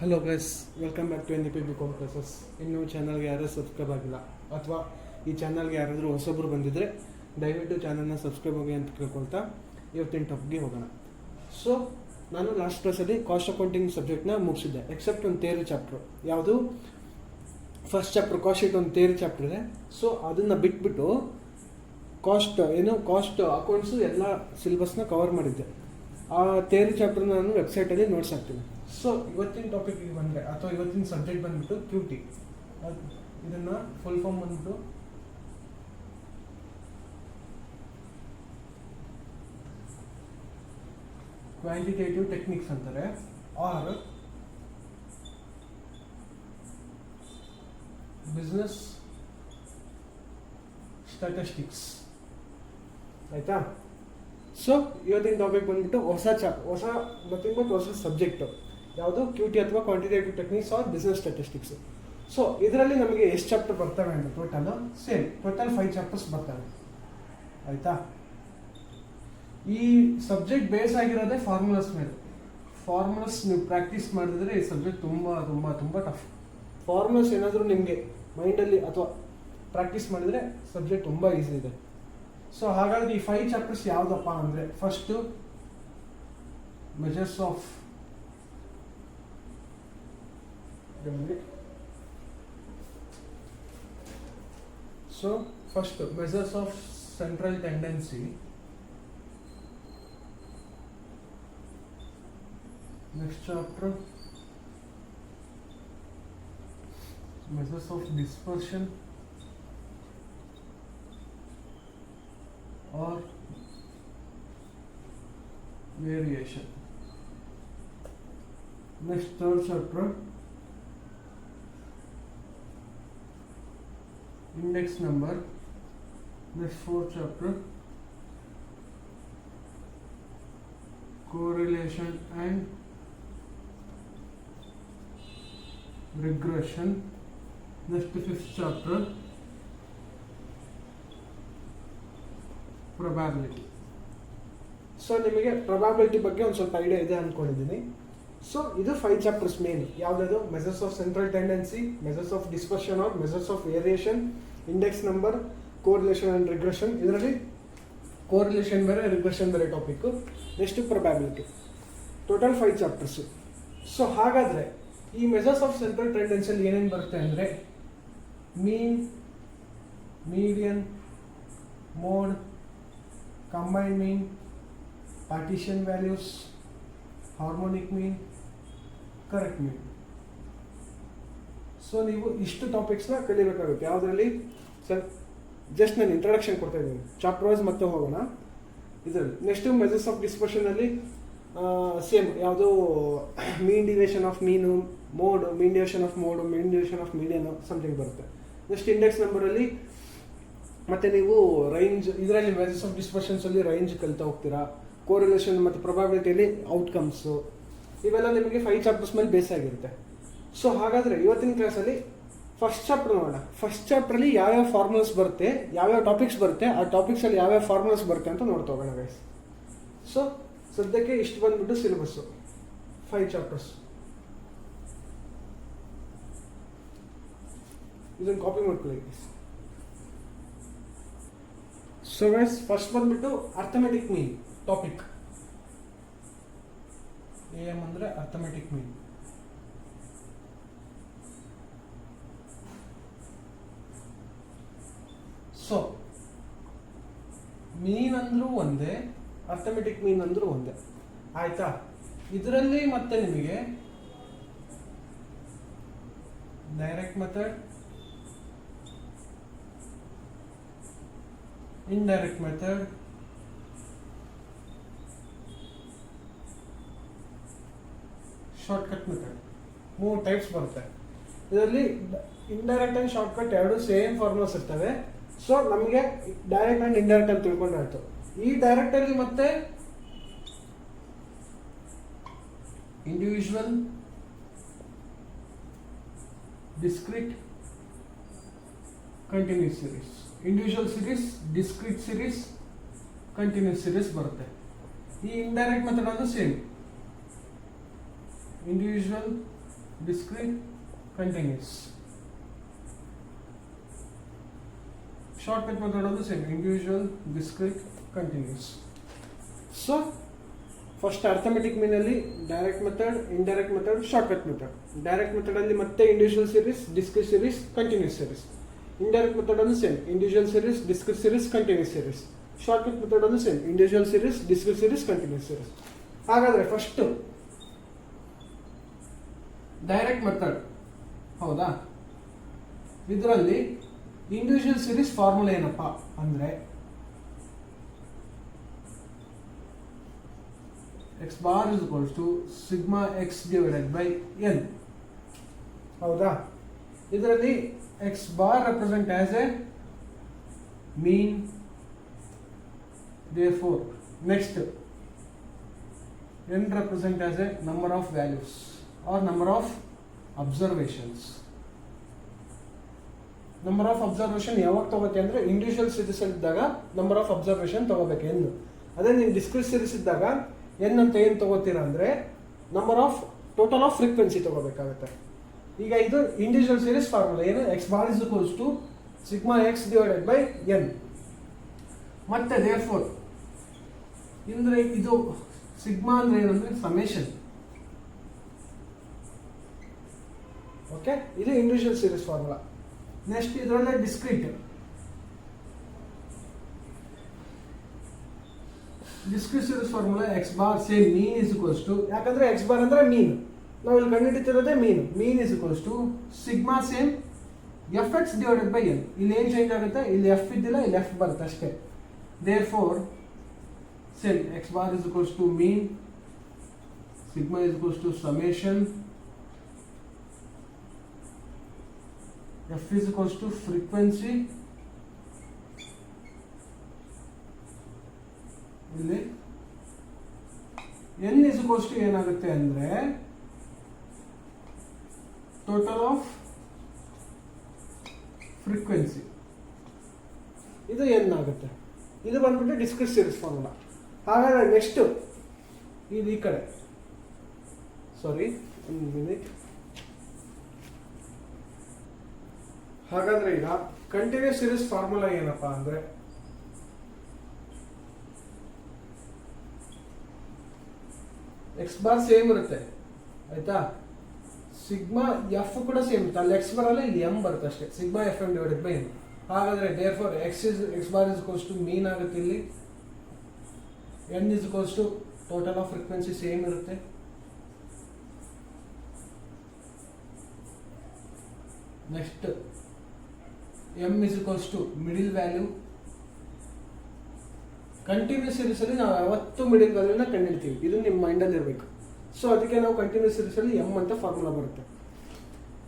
Hello guys, welcome back to NDP BCom classes. ಇನ್ನೂ ಚಾನಲ್ಗೆ ಯಾರು ಸಬ್ಸ್ಕ್ರೈಬ್ ಆಗಿಲ್ಲ ಅಥವಾ ಈ ಚಾನಲ್ಗೆ ಯಾರಾದರೂ ಹೊಸೊಬ್ಬರು ಬಂದಿದ್ದರೆ ದಯವಿಟ್ಟು ಚಾನಲ್ನ ಸಬ್ಸ್ಕ್ರೈಬ್ ಆಗಿ ಅಂತ ಕೇಳ್ಕೊಳ್ತಾ ಇವತ್ತಿನ ಟಾಪಿಕ್ಗೆ ಹೋಗೋಣ. ಸೊ ನಾನು ಲಾಸ್ಟ್ ಕ್ಲಾಸಲ್ಲಿ ಕಾಸ್ಟ್ ಅಕೌಂಟಿಂಗ್ ಸಬ್ಜೆಕ್ಟ್ನ ಮುಗಿಸಿದ್ದೆ, ಎಕ್ಸೆಪ್ಟ್ ಒಂದು ಥಿಯರಿ ಚಾಪ್ಟ್ರು. ಯಾವುದು ಫಸ್ಟ್ ಚಾಪ್ಟರ್ ಕಾಸ್ಟ್ ಶೀಟ್ ಒಂದು ಥಿಯರಿ ಚಾಪ್ಟರ್ ಇದೆ. ಸೊ ಅದನ್ನು ಬಿಟ್ಬಿಟ್ಟು ಕಾಸ್ಟ್ ಅಕೌಂಟ್ಸು ಎಲ್ಲ ಸಿಲೆಬಸ್ನ ಕವರ್ ಮಾಡಿದ್ದೆ. ಆ ಥಿಯರಿ ಚಾಪ್ಟರ್ನ ನಾನು ವೆಬ್ಸೈಟಲ್ಲಿ ನೋಟ್ಸ್ ಹಾಕ್ತೀನಿ. ಸೊ ಇವತ್ತಿನ ಟಾಪಿಕ್ಗೆ ಬಂದರೆ ಅಥವಾ ಇವತ್ತಿನ ಸಬ್ಜೆಕ್ಟ್ ಬಂದ್ಬಿಟ್ಟು QT. ಇದನ್ನು ಫುಲ್ ಫಾರ್ಮ್ ಬಂದ್ಬಿಟ್ಟು ಕ್ವಾಂಟಿಟೇಟಿವ್ ಟೆಕ್ನಿಕ್ಸ್ ಅಂತಾರೆ, ಆರ್ ಬಿಸ್ನೆಸ್ ಸ್ಟ್ಯಾಟಿಸ್ಟಿಕ್ಸ್. ಆಯಿತಾ? ಸೊ ಇವತ್ತಿನ ಟಾಪಿಕ್ ಬಂದ್ಬಿಟ್ಟು ಹೊಸ ಸಬ್ಜೆಕ್ಟು ಯಾವುದು QT ಅಥವಾ quantitative techniques or business statistics. So ಇದರಲ್ಲಿ ನಮಗೆ ಎಷ್ಟು ಚಾಪ್ಟರ್ ಬರ್ತವೆ ಅಂದರೆ ಟೋಟಲ್ 5 ಚಾಪ್ಟರ್ಸ್ ಬರ್ತವೆ. ಆಯಿತಾ? ಈ ಸಬ್ಜೆಕ್ಟ್ ಬೇಸ್ ಆಗಿರೋದೇ ಫಾರ್ಮುಲಾಸ್ ಮೇಲೆ. ಫಾರ್ಮುಲಾಸ್ ನೀವು ಪ್ರಾಕ್ಟೀಸ್ ಮಾಡಿದ್ರೆ ಈ ಸಬ್ಜೆಕ್ಟ್ ತುಂಬ ತುಂಬ ತುಂಬ ಟಫ್. ಫಾರ್ಮುಲಾಸ್ ಏನಾದರೂ ನಿಮಗೆ ಮೈಂಡಲ್ಲಿ ಅಥವಾ ಪ್ರಾಕ್ಟೀಸ್ ಮಾಡಿದರೆ ಸಬ್ಜೆಕ್ಟ್ ತುಂಬ ಈಸಿ ಇದೆ. ಸೊ ಹಾಗಾಗಿ ಈ 5 ಚಾಪ್ಟರ್ಸ್ ಯಾವುದಪ್ಪ ಅಂದರೆ, first measures of central tendency. Next chapter measures of dispersion or variation. Next, third chapter index number. Next, fourth chapter correlation and regression. Next, fifth chapter probability. So ನಿಮಗೆ probability ಬಗ್ಗೆ ಒಂದು ಸ್ವಲ್ಪ idea ಇದೆ ಅಂದ್ಕೊಂಡಿದ್ದೀನಿ. So ಇದು 5 chapters main. ಯಾವುದಾದ್ರು measures of central tendency, measures of dispersion or measures of variation, index number, correlation and regression. ಇದರಲ್ಲಿ correlation ಬೇರೆ ರಿಗ್ರೆಷನ್ ಬೇರೆ topic. Next probability. Total 5 chapters. So ಹಾಗಾದರೆ ಈ ಮೆಜರ್ಸ್ ಆಫ್ ಸೆಂಟ್ರಲ್ ಟೆಂಡೆನ್ಸಿಯಲ್ಲಿ ಏನೇನು ಬರುತ್ತೆ ಅಂದರೆ mean, median, mode, combined mean, partition values, harmonic mean, correct mean. ಸೊ ನೀವು ಇಷ್ಟು ಟಾಪಿಕ್ಸ್ನ ಕಲಿಬೇಕಾಗುತ್ತೆ. ಯಾವುದರಲ್ಲಿ ಜಸ್ಟ್ ನಾನು ಇಂಟ್ರಡಕ್ಷನ್ ಕೊಡ್ತಾ ಇದ್ದೀನಿ, ಚಾಪ್ಟರ್ ವೈಸ್ ಮತ್ತೆ ಹೋಗೋಣ ಇದರಲ್ಲಿ. ನೆಕ್ಸ್ಟು ಮೆಜರ್ಸ್ ಆಫ್ ಡಿಸ್ಪರ್ಷನಲ್ಲಿ ಸೇಮ್ ಯಾವುದು ಮೀನ್ ಡಿವಿಯೇಷನ್ ಆಫ್ ಮೀನು, mode, mean deviation of mode, mean deviation of median something ಬರುತ್ತೆ. ನೆಕ್ಸ್ಟ್ ಇಂಡೆಕ್ಸ್ ನಂಬರಲ್ಲಿ ಮತ್ತು ನೀವು ರೇಂಜ್, ಇದರಲ್ಲಿ ಮೆಜರ್ಸ್ ಆಫ್ ಡಿಸ್ಪರ್ಷನ್ಸಲ್ಲಿ ರೇಂಜ್ ಕಲಿತಾ ಹೋಗ್ತೀರಾ. ಕೋರಿಲೇಷನ್ ಮತ್ತು ಪ್ರೊಬಾಬಿಲಿಟಿಯಲ್ಲಿ ಔಟ್ಕಮ್ಸು, ಇವೆಲ್ಲ ನಿಮಗೆ 5 ಚಾಪ್ಟರ್ಸ್ ಮೇಲೆ ಬೇಸ್ ಆಗಿರುತ್ತೆ. ಸೊ ಹಾಗಾದರೆ ಇವತ್ತಿನ ಕ್ಲಾಸಲ್ಲಿ ಫಸ್ಟ್ ಚಾಪ್ಟರ್ ನೋಡೋಣ. ಫಸ್ಟ್ ಚಾಪ್ಟ್ರಲ್ಲಿ ಯಾವ್ಯಾವ ಫಾರ್ಮುಲಾಸ್ ಬರುತ್ತೆ, ಯಾವ್ಯಾವ ಟಾಪಿಕ್ಸ್ ಬರುತ್ತೆ, ಆ ಟಾಪಿಕ್ಸಲ್ಲಿ ಯಾವ್ಯಾವ ಫಾರ್ಮುಲಾಸ್ ಬರುತ್ತೆ ಅಂತ ನೋಡ್ತಾ ಹೋಗೋಣ ಗೈಸ್. ಸೊ ಸದ್ಯಕ್ಕೆ ಇಷ್ಟು ಬಂದ್ಬಿಟ್ಟು ಸಿಲೆಬಸ್ಸು 5 ಚಾಪ್ಟರ್ಸ್. ಇದನ್ನು ಕಾಪಿ ಮಾಡ್ಕೊಳ್ಳಿ. ಸೊ ಗೈಸ್, ಫಸ್ಟ್ ಬಂದ್ಬಿಟ್ಟು ಅರ್ಥಮೆಟಿಕ್ ಮೀನ್ ಟಾಪಿಕ್. AM ಅಂದರೆ ಅರ್ಥಮೆಟಿಕ್ ಮೀನ್. ಸೊ ಮೀನ್ ಅಂದ್ರೂ ಒಂದೇ, ಅರ್ಥಮೆಟಿಕ್ ಮೀನ್ ಅಂದ್ರೂ ಒಂದೇ. ಆಯ್ತಾ? ಇದರಲ್ಲಿ ಮತ್ತೆ ನಿಮಗೆ direct method, indirect method, shortcut method, 3 types ಬರುತ್ತೆ. ಇದರಲ್ಲಿ ಇಂಡೈರೆಕ್ಟ್ ಆ್ಯಂಡ್ ಶಾರ್ಟ್ಕಟ್ ಎರಡು ಸೇಮ್ ಫಾರ್ಮುಲಾಸ್ ಇರ್ತವೆ. ಸೊ ನಮಗೆ ಡೈರೆಕ್ಟ್ ಆ್ಯಂಡ್ ಇಂಡೈರೆಕ್ಟ್ ಅಂತ ತಿಳ್ಕೊಂಡ್ರೆ ಆಯಿತು. ಈ ಡೈರೆಕ್ಟಲ್ಲಿ ಮತ್ತೆ individual, discrete, continuous series. Individual series, discrete series, continuous series ಬರುತ್ತೆ. ಈ ಇಂಡೈರೆಕ್ಟ್ ಮೆಥಡ್ ಅದು same, individual, discrete continuous. Shortcut method also same, individual, discrete, continuous. So first arithmetic mean ಅಲ್ಲಿ direct method, indirect method, shortcut method. Direct method ಅಲ್ಲಿ ಮತ್ತೆ individual series, discrete series, continuous series. Indirect method ಅನ್ನು same, individual series, discrete series, continuous series. Shortcut method ಅನ್ನು same, individual series, discrete series, continuous series. ಹಾಗಾದ್ರೆ first direct method ಹೌದಾ, ಇದರಲ್ಲಿ individual series formula ಏನಪ್ಪಾ ಅಂದ್ರೆ x bar is equals to sigma x divided by n. ಹೌದಾ, ಇದರಲ್ಲಿ x bar represent as a mean, therefore next n represent as a number of values or number of observations. Number of observation ಯಾವಾಗ ತಗೋಬೇಕು ಅಂದ್ರೆ individual series ಇದ್ದಾಗ number of observation ತಗೋಬೇಕು n. ಅದೇ ನೀವು discrete series ಇದ್ದಾಗ n ಅಂತ ಏನು ತಗೋತೀರಾ ಅಂದ್ರೆ number of total of frequency ತಗೋಬೇಕಾಗುತ್ತೆ. ಈಗ ಇದು ಇಂಡಿವಿಜುವಲ್ ಸೀರೀಸ್ ಫಾರ್ಮುಲಾ ಏನು, x bar is equals to sigma x divided by n. ಮತ್ತೆ ದೇರ್ಫೋರ್ ಅಂದ್ರೆ ಇದು ಸಿಗ್ಮಾ ಅಂದ್ರೆ ಏನಂದ್ರೆ ಸಮೇಷನ್. ಓಕೆ, ಇದು ಇಂಡಿವಿಜುವಲ್ ಸೀರೀಸ್ ಫಾರ್ಮುಲಾ. ನೆಕ್ಸ್ಟ್ ಇದರಲ್ಲೇ discrete series formula x bar same mean is equals to, ಯಾಕಂದ್ರೆ x bar ಅಂದ್ರೆ ಮೀನ್, ನಾವು ಇಲ್ಲಿ ಕಂಡುಹಿಡಿತಿರೋದೇ mean is equals to sigma same fx divided by n. ಇಲ್ಲಿ ಏನು ಚೇಂಜ್ ಆಗುತ್ತೆ, ಇಲ್ಲಿ f ಇದ್ದಿಲ್ಲ, ಇಲ್ಲಿ f ಬರುತ್ತೆ ಅಷ್ಟೇ. Therefore same x bar is equals to mean, sigma is equals to summation, f is equals to frequency, ಇಲ್ಲಿ n is equals to ಏನಾಗುತ್ತೆ ಅಂದ್ರೆ ಟೋಟಲ್ ಆಫ್ ಫ್ರೀಕ್ವೆನ್ಸಿ, ಇದು n ಆಗುತ್ತೆ. ಇದು ಬಂದ್ಬಿಟ್ಟು ಡಿಸ್ಕ್ರೀಟ್ ಸೀರೀಸ್ ಫಾರ್ಮುಲಾ. ಹಾಗಾದ್ರೆ ನೆಕ್ಸ್ಟ್ ಇದು ಈ ಕಡೆ, ಸಾರಿ ಒಂದು ಮಿನಿಟ್. ಹಾಗಾದ್ರೆ ಈಗ ಕಂಟಿನ್ಯೂಸ್ ಸೀರೀಸ್ ಫಾರ್ಮುಲಾ ಏನಪ್ಪಾ ಅಂದ್ರೆ ಎಕ್ಸ್ ಬಾರ್ ಸೇಮ್ ಇರುತ್ತೆ ಆಯ್ತಾ, ಸಿಗ್ಮಾ ಎಫ್ ಕೂಡ ಸೇಮ್ ಇರುತ್ತೆ. ಅಲ್ಲಿ ಎಕ್ಸ್ ಬರಲ್ಲ, ಇಲ್ಲಿ ಎಂ ಬರುತ್ತೆ ಅಷ್ಟೇ, sigma f m divided by n. ಹಾಗಾದ್ರೆ therefore x bar is equals to mean ಆಗುತ್ತೆ, ಇಲ್ಲಿ n is equals to total of frequency same ಇರುತ್ತೆ. Next m is equals to middle value. Continuous series ಅಲ್ಲಿ ನಾವು ಯಾವತ್ತೂ middle ವ್ಯಾಲ್ಯೂನ ಕಂಡುಹಿಡ್ತೀವಿ, ಇದು ನಿಮ್ಮ ಮೈಂಡಲ್ಲಿ ಇರಬೇಕು. ಸೊ ಅದಕ್ಕೆ ನಾವು ಕಂಟಿನ್ಯೂಸ್ ಸೀರೀಸ್ ಅಲ್ಲಿ m ಅಂತ ಫಾರ್ಮುಲಾ ಬರುತ್ತೆ.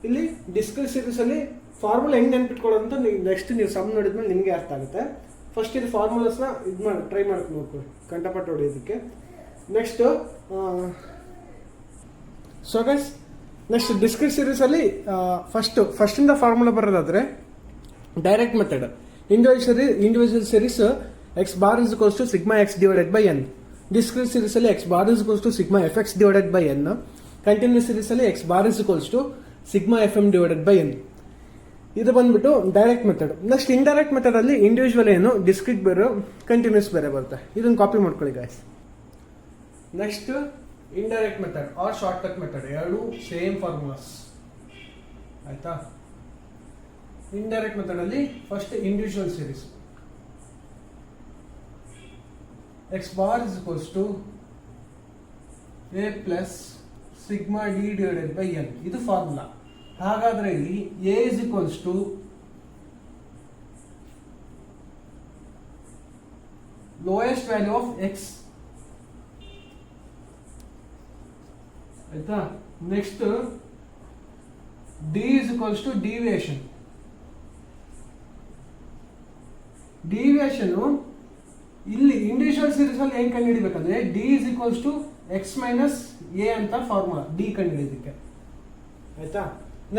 ಇಲ್ಲಿ ಡಿಸ್ಕ್ರೀಟ್ ಸೀರೀಸ್ ಅಲ್ಲಿ ಫಾರ್ಮುಲಾ ಹೆಂಗ್ ನೆನ್ಪಿಟ್ಕೊಳ್ಳೋದಂತ ನೆಕ್ಸ್ಟ್ ನೀವು ಸಮ್ ನೋಡಿದ್ಮೇಲೆ ನಿಮಗೆ ಅರ್ಥ ಆಗುತ್ತೆ. ಫಸ್ಟ್ ಇದು ಫಾರ್ಮುಲಾಸ್ನ ಇದು ಮಾಡಿ ಟ್ರೈ ಮಾಡ್ಕೊಂಡು ನೋಡ್ಕೊಳ್ಳಿ ಕಂಠಪಟ್ಟು ಹೊಡೆಯೋದಕ್ಕೆ. Next so guys, next discrete series ಅಲ್ಲಿ ಫಸ್ಟ್ ಇಂದ ಫಾರ್ಮುಲಾ ಬರೋದಾದ್ರೆ direct method, individual series x bar is equals to sigma x divided by n. Discrete series ಅಲ್ಲಿ x bar is equals to sigma fx divided by n. Continuous series ಅಲ್ಲಿ x bar is equals to sigma fm divided by n. ಇದು ಬಂದ್ಬಿಟ್ಟು direct method. Next indirect method ಅಲ್ಲಿ individual ಏನು, discrete ಬೇರೆ, continuous ಬೇರೆ ಬರುತ್ತೆ. ಇದನ್ನ ಕಾಪಿ ಮಾಡ್ಕೊಳ್ಳಿ guys. Next indirect method or shortcut method, ಎರಡು ಸೇಮ್ ಫಾರ್ಮುಲಾಸ್ ಆಯ್ತಾ. ಇಂಡೈರೆಕ್ಟ್ ಮೆಥಡ್ ಅಲ್ಲಿ first individual series x bar is equals to a plus sigma d divided by n. ಇದು ಫಾರ್ಮುಲಾ. ಹಾಗಾದ್ರೆ ಇಲ್ಲಿ a is equals to lowest value of x ಆಯ್ತಾ. Next d is equals to deviation. Deviation ಇಲ್ಲಿ individual series ಅಲ್ಲಿ ಹೆಂಗ್ ಕಂಡು ಹಿಡಿಬೇಕಂದ್ರೆ d is equals to x minus a ಅಂತ ಫಾರ್ಮುಲಾ ಡಿ ಕಂಡು ಹಿಡಿಯೋದಕ್ಕೆ ಆಯ್ತಾ.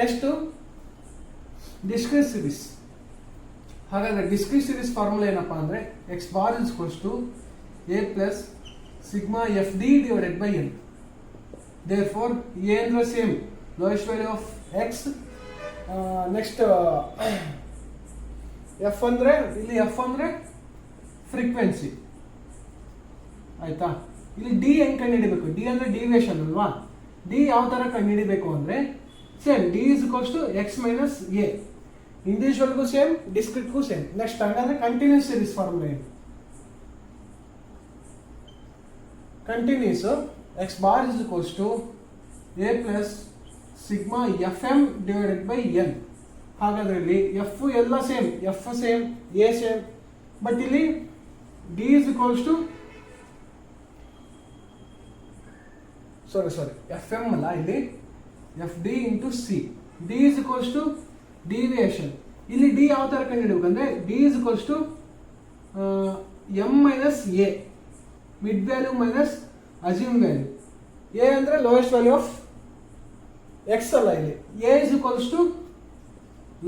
Next discrete series. ಹಾಗಾದ್ರೆ ಡಿಸ್ಕ್ರೀಟ್ ಸೀರೀಸ್ ಫಾರ್ಮುಲಾ ಏನಪ್ಪಾ ಅಂದ್ರೆ x bar is equals to a plus sigma f d divided by n. Therefore a ಅಂದ್ರೆ same lowest value of x. Next f ಅಂದರೆ ಇಲ್ಲಿ ಎಫ್ ಅಂದರೆ ಫ್ರೀಕ್ವೆನ್ಸಿ ಆಯ್ತಾ. ಇಲ್ಲಿ ಡಿ ಹೆಂಗೆ ಕಂಡುಹಿಡಿಬೇಕು, ಡಿ ಅಂದರೆ ಡಿವಿಯೇಷನ್ ಅಲ್ವಾ. ಡಿ ಯಾವ ಥರ ಕಂಡುಹಿಡಿಬೇಕು ಅಂದರೆ same d is equals to x minus a. ಇಂಡಿವಿಜುವಲ್ಗೂ ಸೇಮ್, ಡಿಸ್ಕ್ರಿಟ್ಗೂ ಸೇಮ್. ನೆಕ್ಸ್ಟ್ ಹಂಗಂದ್ರೆ ಕಂಟಿನ್ಯೂಸ್ ಸೀರೀಸ್ ಫಾರ್ಮುಲಾ ಏನು, continuous x bar is equals to a plus sigma f m divided by n. ಹಾಗಾದ್ರೆ ಇಲ್ಲಿ ಎಫ್ ಎಲ್ಲ same, f same, a same, but ಇಲ್ಲಿ d is equals to sorry f m ಅಲ್ಲ, ಇಲ್ಲಿ f d into c. D is equals to deviation. ಇಲ್ಲಿ d ಯಾವ ಥರ ಕಂಡುಹಿಡಬೇಕಂದ್ರೆ D is equals to m minus a, mid value minus assume value. A ಅಂದರೆ lowest value of x ಅಲ್ಲ, ಇಲ್ಲಿ a is equals to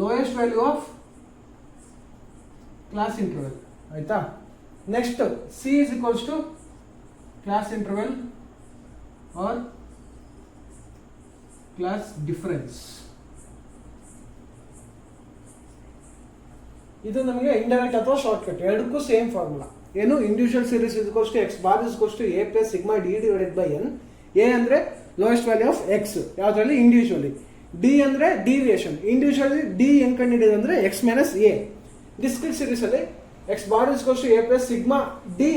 lowest value of class interval ಆಯ್ತಾ. Next c is equals to class interval or class difference. ಇದು ನಮಗೆ indirect ಅಥವಾ shortcut, ಎರಡಕ್ಕೂ same formula. ಏನು, individual series is equals to x bar is equals to a plus sigma d divided by n. A ಅಂದ್ರೆ lowest value of x ಯಾವ್ದ್ರಲ್ಲಿ, individually. D ಅಂದ್ರೆ deviation. Individually d ಹೆಂಗ್ ಕಂಡುಹಿಡಿಯೋದು ಅಂದ್ರೆ x minus a. Discrete series ಅಲ್ಲಿ x bar is equals to a plus sigma d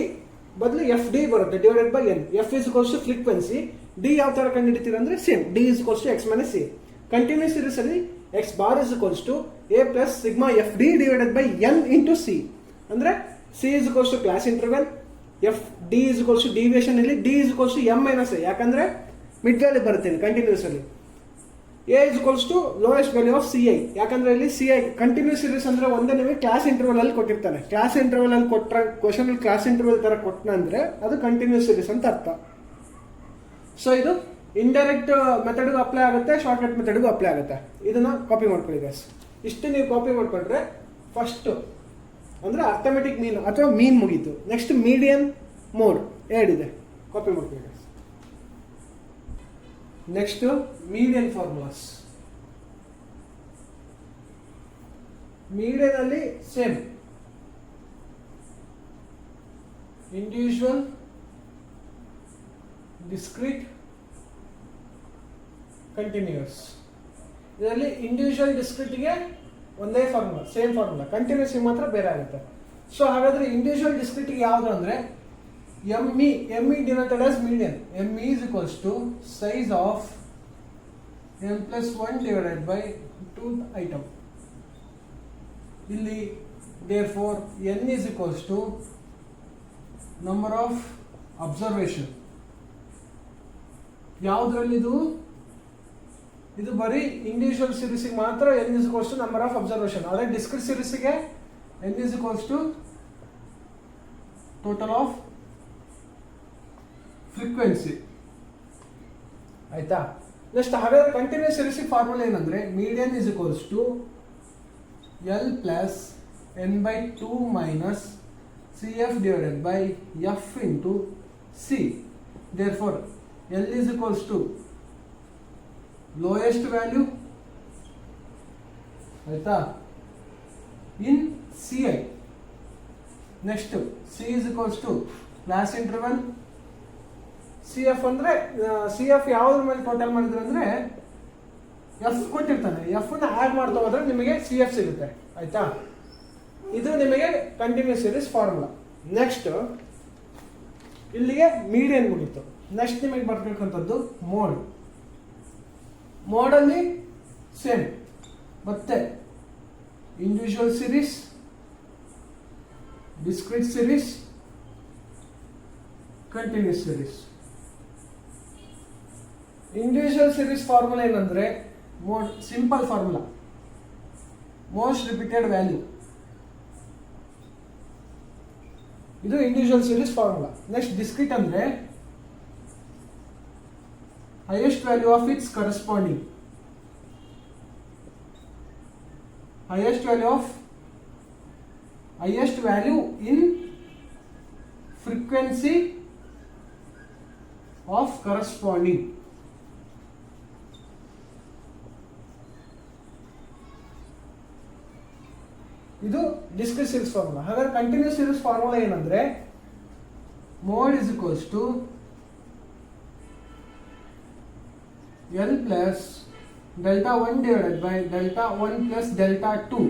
ಬದಲು f d ಬರುತ್ತೆ divided by n. F is equals to frequency. D ಯಾವ ತರ ಕಂಡುಹಿಡಿತೀರ ಅಂದ್ರೆ same, d is equals to x minus a. Continuous series ಅಲ್ಲಿ x bar is equals to a plus sigma f d divided by n into C. ಅಂದ್ರೆ c is equals to class interval, f d is equals to deviation. ಇಲ್ಲಿ d is equals to m minus a, ಯಾಕಂದ್ರೆ mid value ಬರುತ್ತೆ continuous ಅಲ್ಲಿ. A is equals to lowest value of c I, ಯಾಕಂದ್ರೆ ಇಲ್ಲಿ C I continuous series ಅಂದ್ರೆ ಒಂದೇ ನಿಮಗೆ class interval ಅಲ್ಲಿ ಕೊಟ್ಟಿರ್ತಾನೆ. ಕ್ಲಾಸ್ ಇಂಟರ್ವಲ್ ಅಲ್ಲಿ ಕೊಟ್ಟ ಕ್ವಶನ್ ಕ್ಲಾಸ್ ಇಂಟರ್ವಲ್ ತರ ಕೊಟ್ಟನ ಅಂದ್ರೆ ಅದು ಕಂಟಿನ್ಯೂಸ್ ಸೀರೀಸ್ ಅಂತ ಅರ್ಥ. ಸೊ ಇದು ಇಂಡೈರೆಕ್ಟ್ ಮೆಥಡ್ಗೂ ಅಪ್ಲೈ ಆಗುತ್ತೆ, ಶಾರ್ಟ್ ಕಟ್ ಮೆಥಡ್ಗೂ ಅಪ್ಲೈ ಆಗುತ್ತೆ. ಇದನ್ನ ಕಾಪಿ ಮಾಡ್ಕೊಳ್ಳಿ ಗೈಸ್. ಇಷ್ಟು ನೀವು ಕಾಪಿ ಮಾಡ್ಕೊಂಡ್ರೆ ಫಸ್ಟ್ ಅಂದ್ರೆ ಅರ್ಥಮೆಟಿಕ್ ಮೀನ್ ಅಥವಾ ಮೀನ್ ಮುಗೀತು. ನೆಕ್ಸ್ಟ್ ಮೀಡಿಯನ್, ಮೋಡ್ ಎರಡಿದೆ, ಕಾಪಿ ಮಾಡ್ಕೊಳ್ಳಿ guys. Next median formulas. Median ಅಲ್ಲಿ ಸೇಮ್ ಇಂಡಿವಿಜುವಲ್, ಡಿಸ್ಕ್ರೀಟ್, ಕಂಟಿನ್ಯೂಸ್. ಇದರಲ್ಲಿ ಇಂಡಿವಿಜುವಲ್ ಡಿಸ್ಕ್ರೀಟ್ಗೆ ಒಂದೇ ಫಾರ್ಮುಲಾ, ಸೇಮ್ ಫಾರ್ಮುಲಾ. ಕಂಟಿನ್ಯೂಸ್ ಮಾತ್ರ ಬೇರೆ ಆಗುತ್ತೆ. ಸೊ ಹಾಗಾದ್ರೆ ಇಂಡಿವಿಜುವಲ್ ಡಿಸ್ಕ್ರೀಟ್ಗೆ ಯಾವುದು ಅಂದ್ರೆ ME, ME denoted as median. ME is equals to size of m plus 1 divided by 2 item. ಇಲ್ಲಿ therefore n is equals to number of observation. ಯಾವುದರಲ್ಲಿ ಇದು ಬರೀ ಇಂಡಿವಿಜುವಲ್ ಸೀರೀಸ್ಗೆ ಮಾತ್ರ n is equals to number of observation. ಅದೇ discrete ಸೀರೀಸ್ಗೆ n is equals to total of frequency ಆಯ್ತಾ. Next ಹಾಗಾದ್ರೆ continuous series formula ಏನಂದ್ರೆ median is equals to l plus n by 2 minus c f divided by f into c. Therefore l is equals to lowest value ಆಯ್ತಾ in c I. Next c is equals to class interval. C f ಅಂದ್ರೆ c f ಯಾವ್ದ್ರ ಮೇಲೆ total ಮಾಡಿದ್ರೆ ಅಂದ್ರೆ F ಕೊಟ್ಟಿರ್ತಾನೆ, F ನ add ಮಾಡ್ತಾ ಹೋದ್ರೆ ನಿಮಗೆ ಸಿ ಎಫ್ ಸಿಗುತ್ತೆ ಆಯ್ತಾ. ಇದು ನಿಮಗೆ ಕಂಟಿನ್ಯೂಸ್ ಸೀರೀಸ್ ಫಾರ್ಮುಲಾ. ನೆಕ್ಸ್ಟ್ ಇಲ್ಲಿಗೆ ಮೀಡಿಯನ್ ಮುಗೀತು. ನೆಕ್ಸ್ಟ್ ನಿಮಗೆ ಬರ್ಬೇಕಂತದ್ದು ಮೋಡ್. ಮೋಡಲ್ಲಿ ಸೇಮ್ ಮತ್ತೆ individual series, discrete series, continuous series. Individual series formula ಏನಂದ್ರೆ mode simple formula, most repeated value. ಇದು individual series formula. Next discrete ಅಂದ್ರೆ highest value of its corresponding, highest value in frequency of corresponding. ಇದು discrete series formula. ಹಾಗಾದ್ರೆ continuous series formula ಏನಂದ್ರೆ mode is equals to L plus delta 1 divided by delta 1 plus delta 2.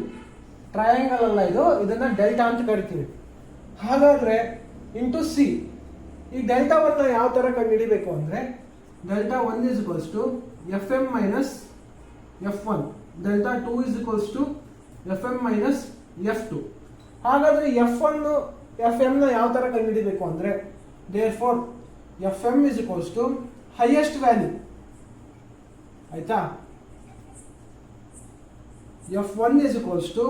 Triangle ಅಲ್ಲ ಇದು, ಇದನ್ನ delta ಅಂತ ಕರಿತೀವಿ. ಹಾಗಾದ್ರೆ into C. ಈ ಡೆಲ್ಟಾ 1 ಯಾವ ತರ ಕಂಡುಹಿಡಿಬೇಕು ಅಂದ್ರೆ delta 1 is equals to f m minus f one, delta 2 is equals to f m minus f two. ಹಾಗಾದ್ರೆ ಎಫ್ ಒನ್ ಎಫ್ ಎಂ ನ ಯಾವ ತರ ಕಂಡುಹಿಡಿಬೇಕು ಅಂದ್ರೆ therefore f m is equals to highest value. ಆಯ್ತಾ? F one is equals to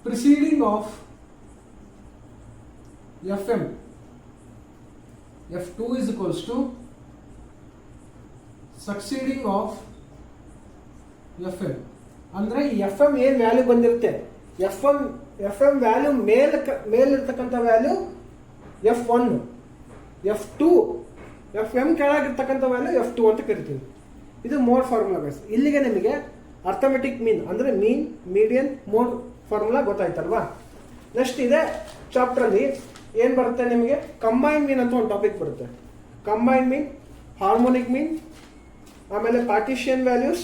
preceding of f m, f two is equals to succeeding of f m. ಅಂದ್ರೆ f m ಏನ್ value ಬಂದಿರುತ್ತೆ, f M value ಮೇಲಿರ್ತಕ್ಕಂಥ value f one, f two f m ಕೆಳಗಿರ್ತಕ್ಕಂಥ value f two ಅಂತ ಕರಿತೀವಿ. ಇದು mode formula guys. ಇಲ್ಲಿಗೆ ನಿಮಗೆ ಅರ್ಥಮೆಟಿಕ್ ಮೀನ್ ಅಂದ್ರೆ ಮೀನ್, ಮೀಡಿಯನ್, ಮೋಡ್ ಫಾರ್ಮುಲಾ ಗೊತ್ತಾಯ್ತಲ್ವಾ? ನೆಕ್ಸ್ಟ್ ಇದೆ ಚಾಪ್ಟರ್ ಅಲ್ಲಿ ಏನ್ ಬರುತ್ತೆ ನಿಮಗೆ, ಕಂಬೈನ್ ಮೀನ್ ಅಂತ ಒಂದು ಟಾಪಿಕ್ ಬರುತ್ತೆ. ಕಂಬೈನ್ ಮೀನ್, ಹಾರ್ಮೋನಿಕ್ ಮೀನ್, ಆಮೇಲೆ partition values,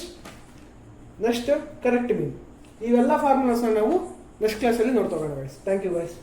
next correct mean. ಇವೆಲ್ಲ ಫಾರ್ಮುಲಾಸ್ನ ನಾವು ನೆಕ್ಸ್ಟ್ ಕ್ಲಾಸಲ್ಲಿ ನೋಡ್ತೋಗೋಣ ಗೈಸ್. Thank you guys.